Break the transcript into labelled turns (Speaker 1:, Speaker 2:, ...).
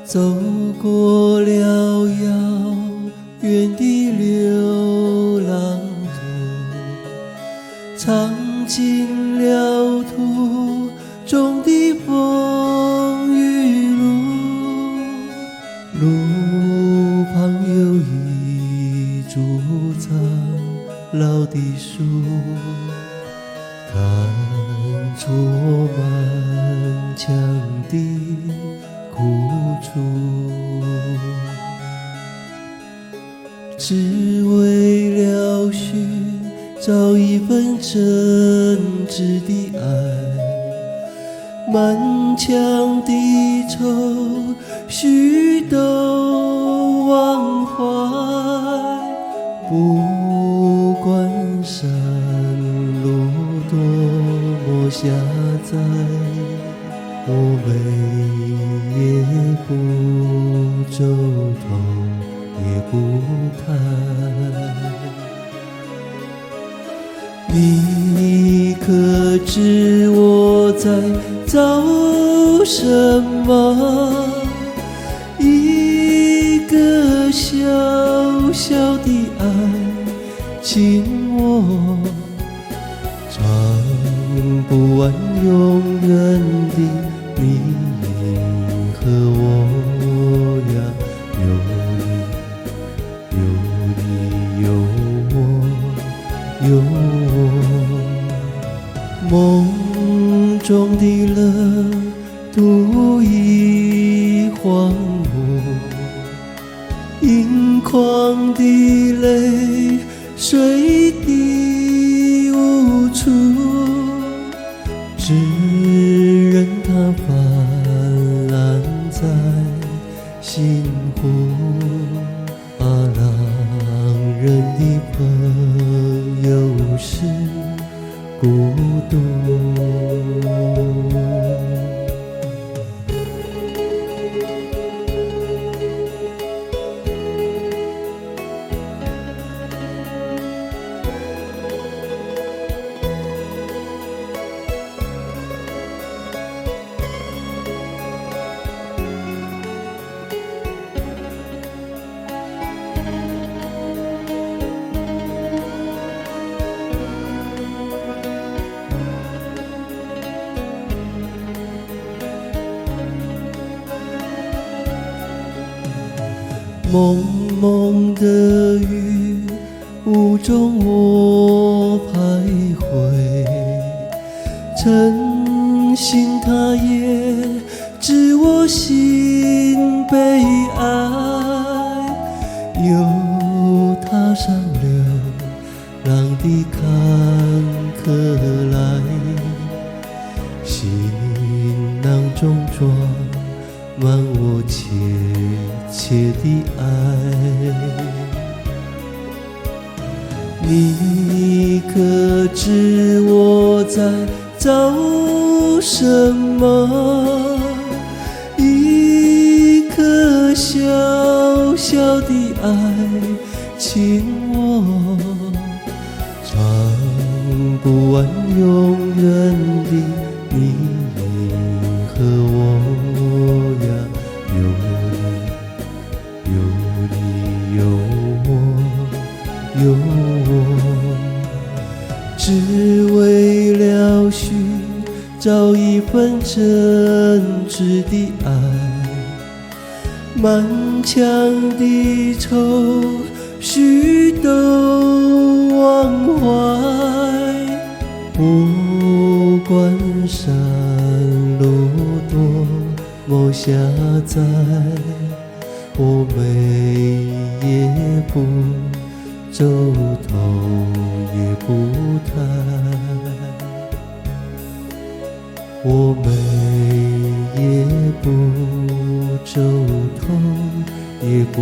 Speaker 1: 走过了遥远的流浪途，尝尽了途中的风雨路，路旁有一株苍老的树，看出我满腔的苦楚，只为了寻找一份真挚的爱，满腔的愁绪都忘怀，不管山路多么狭窄，我们也不皱头也不抬。你可知我在找什么？一个小小的爱，请我唱不完永远的你和我呀，有你有我有我，梦中的乐土已荒芜，盈眶的泪水滴无处，只任它泛滥在心湖，啊，让人的朋友是孤独。蒙蒙的雨雾中我徘徊，诚信它也知我心悲哀，又踏上流浪的坎坷来，行囊中装满我切切的爱。你可知我在找什么？一颗小小的爱，请我唱不完永远的你和我呀，有你有我有我，只为了寻找一份真挚的爱，满腔的愁绪都忘怀，不管山路多么狭窄，我们也不皱头也不抬，我们也不皱头也不